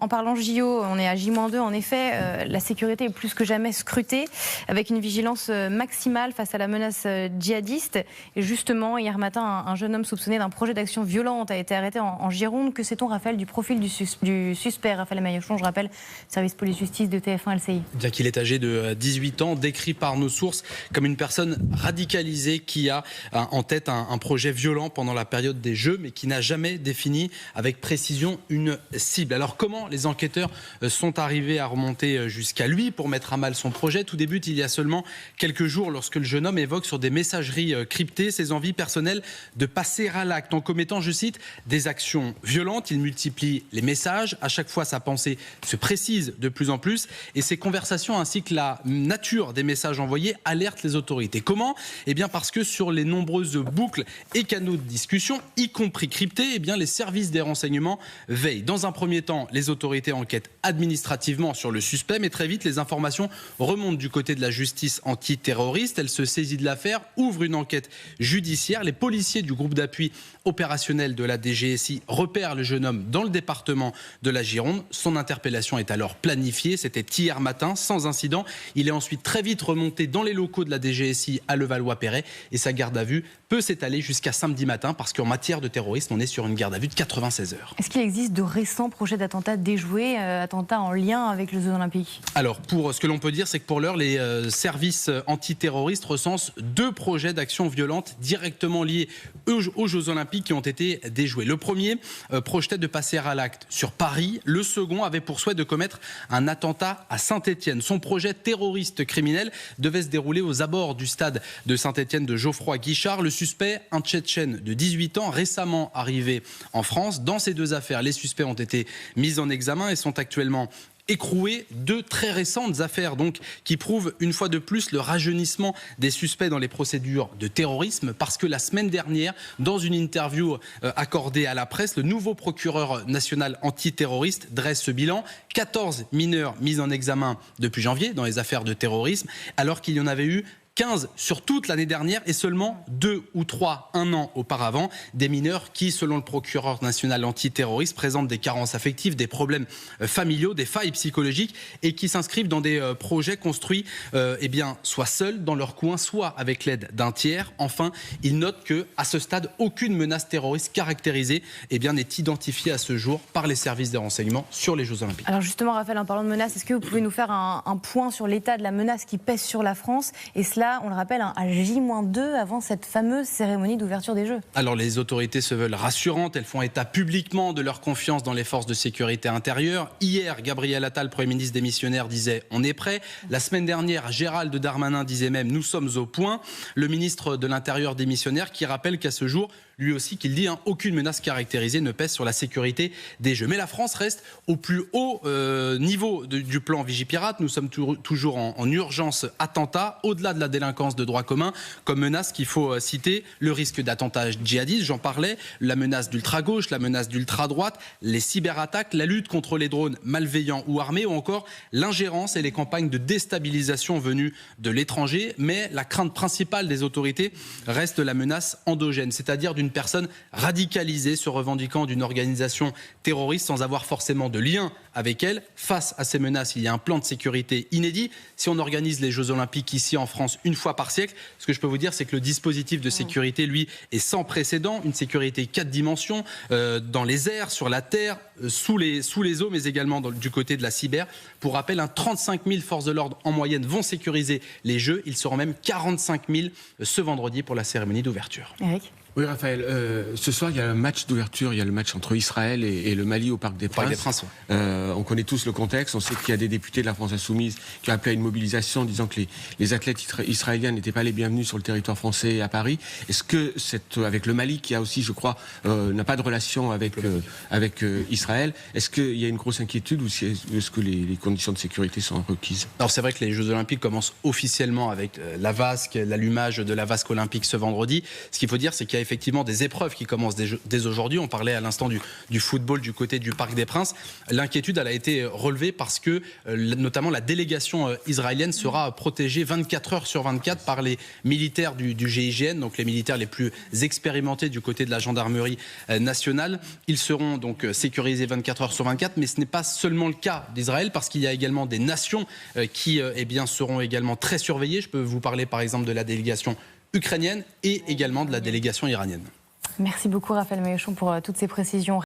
en parlant JO, on est à J-2 en effet, la sécurité est plus que jamais scrutée avec une vigilance maximale face à la menace djihadiste. Et justement, hier matin, un jeune homme soupçonné d'un projet d'action violente a été arrêté en Gironde. Que sait-on, Raphaël, du profil du suspect, Raphaël Maillochon, je rappelle, service police-justice de TF1 LCI. Bien qu'il est âgé de 18 ans, décrit par nos sources comme une personne radicalisée qui a en tête un projet violent pendant la période des Jeux, mais qui n'a jamais défini avec précision une cible. Alors comment les enquêteurs sont arrivés à remonter jusqu'à lui pour mettre à mal son projet? Tout débute il y a seulement quelques jours lorsque le jeune homme évoque sur des messageries cryptées ses envies personnelles de passer à l'acte en commettant, je cite, des actions violentes. Il multiplie les messages, à chaque fois sa pensée se précise de plus en plus et ses conversations ainsi que la nature des messages envoyés alertent les autorités. Comment? Eh bien parce que sur les nombreuses boucles et canaux de discussion, y compris cryptés, eh bien les services des renseignements veillent. Dans un premier temps, les autorités enquêtent administrativement sur le suspect, mais très vite les informations remontent du côté de la justice antiterroriste. Elle se saisit de l'affaire, ouvre une enquête judiciaire. Les policiers du groupe d'appui opérationnel de la DGSI repèrent le jeune homme dans le département de la Gironde. Son interpellation est alors planifiée. C'était hier matin, sans incident. Il est ensuite très vite remonté dans les locaux de la DGSI à Levallois-Perret et sa garde à vue peut s'étaler jusqu'à samedi matin parce qu'en matière de terrorisme, on est sur une garde à vue de 96 heures. Est-ce qu'il existe de récents projets d'attentats déjoués, attentats en lien avec les Jeux Olympiques? Alors, pour ce que l'on peut dire, c'est que pour l'heure, les services antiterroristes recensent 2 projets d'action violente directement liés aux Jeux Olympiques qui ont été déjoués. Le premier projetait de passer à l'acte sur Paris. Le second avait pour souhait de commettre un attentat à Saint-Étienne. Son projet terroriste criminel devait se dérouler aux abords du stade de Saint-Étienne de Geoffroy Guichard. Le suspect, un Tchétchène de 18 ans, récemment arrivé en France. Dans ces 2 affaires, les suspects ont été mis en examen et sont actuellement écroués. 2 très récentes affaires donc qui prouvent une fois de plus le rajeunissement des suspects dans les procédures de terrorisme parce que la semaine dernière, dans une interview accordée à la presse, le nouveau procureur national antiterroriste dresse ce bilan. 14 mineurs mis en examen depuis janvier dans les affaires de terrorisme alors qu'il y en avait eu 15 sur toute l'année dernière et seulement 2 ou 3 un an auparavant. Des mineurs qui, selon le procureur national antiterroriste, présentent des carences affectives, des problèmes familiaux, des failles psychologiques et qui s'inscrivent dans des projets construits soit seuls dans leur coin, soit avec l'aide d'un tiers. Enfin, il note qu'à ce stade, aucune menace terroriste caractérisée n'est identifiée à ce jour par les services des renseignements sur les Jeux Olympiques. Alors justement, Raphaël, en parlant de menaces, est-ce que vous pouvez nous faire un point sur l'état de la menace qui pèse sur la France et cela, on le rappelle, à J-2 avant cette fameuse cérémonie d'ouverture des Jeux. Alors les autorités se veulent rassurantes, elles font état publiquement de leur confiance dans les forces de sécurité intérieure. Hier, Gabriel Attal, Premier ministre démissionnaire, disait « on est prêt ». La semaine dernière, Gérald Darmanin disait même « nous sommes au point ». Le ministre de l'Intérieur démissionnaire qui rappelle qu'à ce jour, lui aussi qu'il dit aucune menace caractérisée ne pèse sur la sécurité des Jeux. Mais la France reste au plus haut niveau du plan Vigipirate. Nous sommes toujours en urgence attentat, au-delà de la délinquance de droit commun, comme menace qu'il faut citer le risque d'attentat djihadiste, j'en parlais, la menace d'ultra-gauche, la menace d'ultra-droite, les cyberattaques, la lutte contre les drones malveillants ou armés, ou encore l'ingérence et les campagnes de déstabilisation venues de l'étranger. Mais la crainte principale des autorités reste la menace endogène, c'est-à-dire d'une personne radicalisée se revendiquant d'une organisation terroriste sans avoir forcément de lien avec elle. Face à ces menaces, il y a un plan de sécurité inédit. Si on organise les Jeux Olympiques ici en France une fois par siècle, ce que je peux vous dire, c'est que le dispositif de sécurité, lui, est sans précédent. Une sécurité 4 dimensions, dans les airs, sur la terre, sous les eaux, mais également du côté de la cyber. Pour rappel, 35 000 forces de l'ordre en moyenne vont sécuriser les Jeux. Ils seront même 45 000 ce vendredi pour la cérémonie d'ouverture. Eric ? Oui, Raphaël, ce soir, il y a un match d'ouverture, il y a le match entre Israël et le Mali au Parc des Princes. Ouais. On connaît tous le contexte, on sait qu'il y a des députés de la France Insoumise qui ont appelé à une mobilisation en disant que les athlètes israéliens n'étaient pas les bienvenus sur le territoire français à Paris. Est-ce que avec le Mali, qui a aussi, je crois, n'a pas de relation avec Israël, est-ce qu'il y a une grosse inquiétude ou est-ce que les conditions de sécurité sont requises? Alors c'est vrai que les Jeux Olympiques commencent officiellement avec la vasque, l'allumage de la vasque olympique ce vendredi. Ce qu'il faut dire, c'est qu'il y a effectivement des épreuves qui commencent dès aujourd'hui. On parlait à l'instant du football du côté du Parc des Princes. L'inquiétude, elle a été relevée parce que notamment la délégation israélienne sera protégée 24 heures sur 24 par les militaires du GIGN, donc les militaires les plus expérimentés du côté de la gendarmerie nationale. Ils seront donc sécurisés 24 heures sur 24, mais ce n'est pas seulement le cas d'Israël, parce qu'il y a également des nations qui seront également très surveillées. Je peux vous parler par exemple de la délégation ukrainienne et également de la délégation iranienne. Merci beaucoup Raphaël Maillochon pour toutes ces précisions.